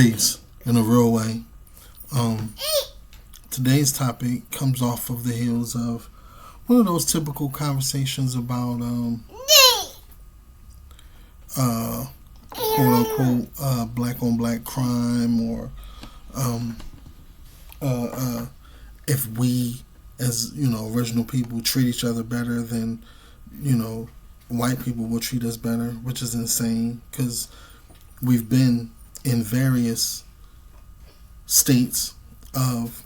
Peace in a real way. Today's topic comes off of the heels of one of those typical conversations about quote unquote black on black crime, or if we as original people treat each other better than white people will treat us better, which is insane because we've been in various states of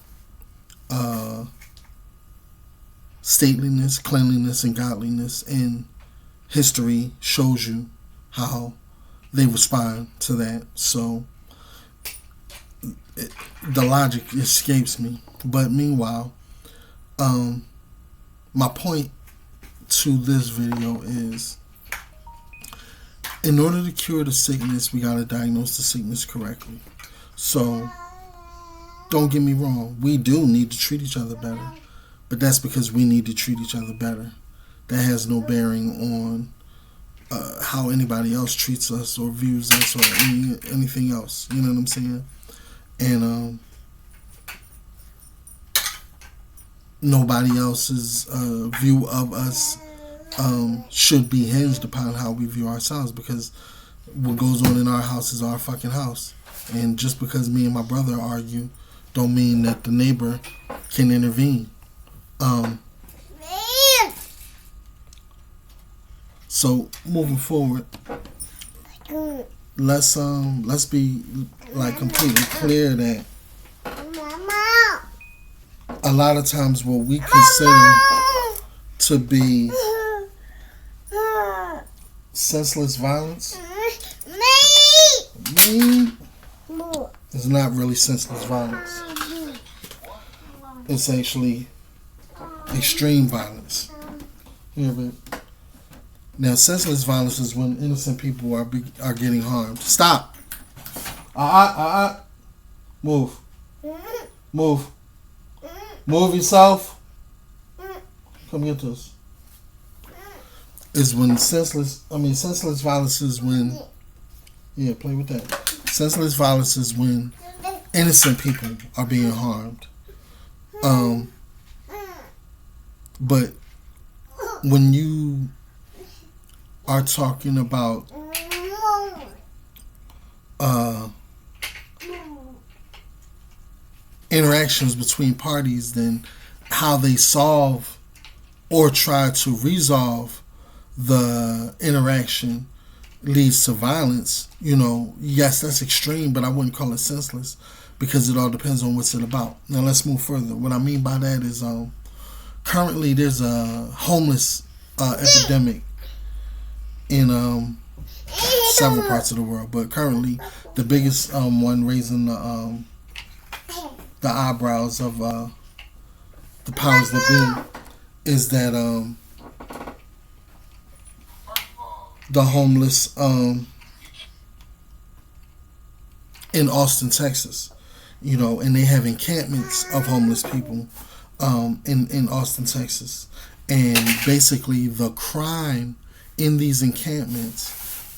stateliness, cleanliness, and godliness, and history shows you how they respond to that. So the logic escapes me. But meanwhile, my point to this video is, in order to cure the sickness, we got to diagnose the sickness correctly. So don't get me wrong, we do need to treat each other better, but that's because we need to treat each other better. That has no bearing on how anybody else treats us or views us or anything else. You know what I'm saying? And nobody else's view of us should be hinged upon how we view ourselves, because what goes on in our house is our fucking house. And just because me and my brother argue don't mean that the neighbor can intervene. So moving forward, let's be like completely clear that a lot of times what we consider to be senseless violence is not really senseless violence. It's actually extreme violence. Here, babe. Now, senseless violence is when innocent people are getting harmed. Stop. Move. Move. Move yourself. Come get this. Is when senseless violence is when, play with that. Senseless violence is when innocent people are being harmed. But when you are talking about interactions between parties, then how they solve or try to resolve the interaction leads to violence. Yes, that's extreme, but I wouldn't call it senseless, because it all depends on what's it about. Now let's move further. What I mean by that is currently there's a homeless epidemic in several parts of the world, but currently the biggest one raising the eyebrows of the powers that be is that the homeless in Austin, Texas, and they have encampments of homeless people in Austin, Texas, and basically the crime in these encampments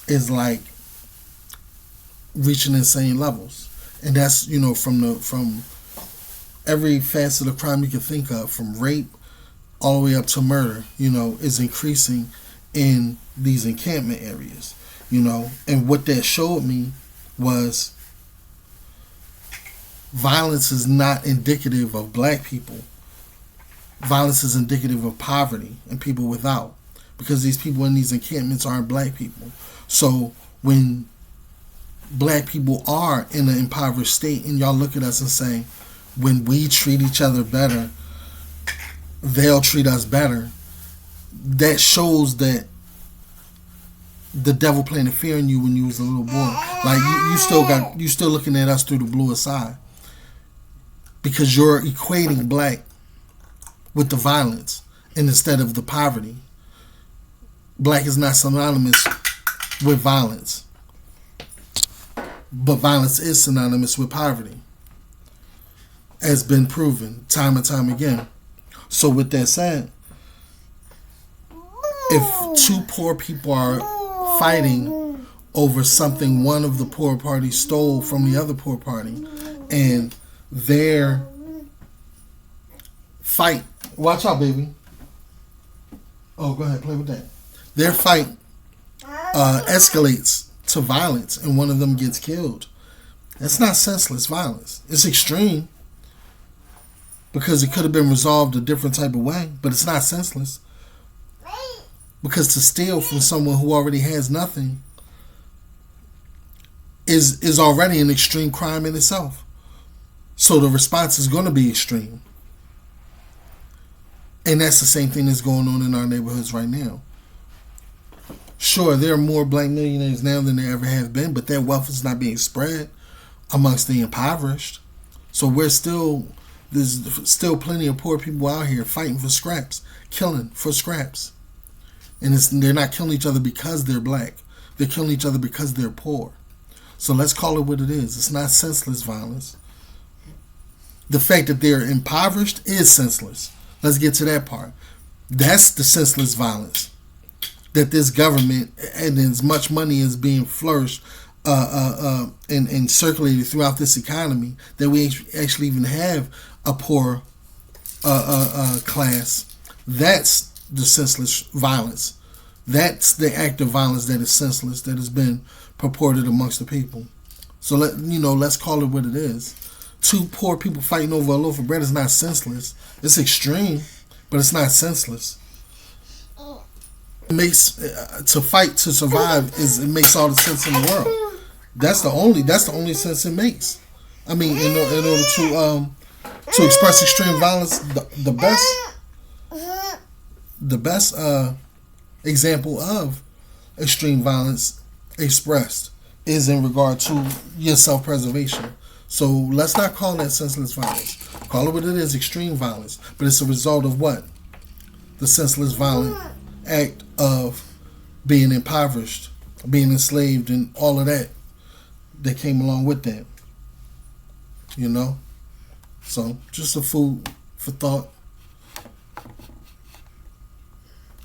is like reaching insane levels, and that's from every facet of crime you can think of, from rape all the way up to murder, is increasing in these encampment areas, and what that showed me was violence is not indicative of black people. Violence is indicative of poverty and people without, because these people in these encampments aren't black people. So when black people are in an impoverished state, and y'all look at us and say, when we treat each other better, they'll treat us better, that shows that the devil planted fear in you when you was a little boy. Like you still looking at us through the bluest eye, because you're equating black with the violence and instead of the poverty. Black is not synonymous with violence, but violence is synonymous with poverty, has been proven time and time again. So with that said, if two poor people are fighting over something one of the poor parties stole from the other poor party, and their fight. Watch out, baby. Oh, go ahead, play with that. Their fight escalates to violence, and one of them gets killed. That's not senseless violence. It's extreme because it could have been resolved a different type of way, but it's not senseless. Because to steal from someone who already has nothing is already an extreme crime in itself. So the response is going to be extreme. And that's the same thing that's going on in our neighborhoods right now. Sure, there are more black millionaires now than there ever have been, but their wealth is not being spread amongst the impoverished. So there's still plenty of poor people out here fighting for scraps, killing for scraps. And they're not killing each other because they're black. They're killing each other because they're poor. So let's call it what it is. It's not senseless violence. The fact that they're impoverished is senseless. Let's get to that part. That's the senseless violence. That this government and as much money is being flourished and circulated throughout this economy that we actually even have a poor class. That's the senseless violence. That's the act of violence that is senseless, that has been purported amongst the people. So let's call it what it is. Two poor people fighting over a loaf of bread is not senseless. It's extreme, but it's not senseless. It makes to fight to survive it makes all the sense in the world. That's the only sense it makes. I mean, in order to express extreme violence, the best example of extreme violence expressed is in regard to your self-preservation. So let's not call that senseless violence. Call it what it is, extreme violence. But it's a result of what? The senseless violent act of being impoverished, being enslaved, and all of that came along with that. So just a food for thought.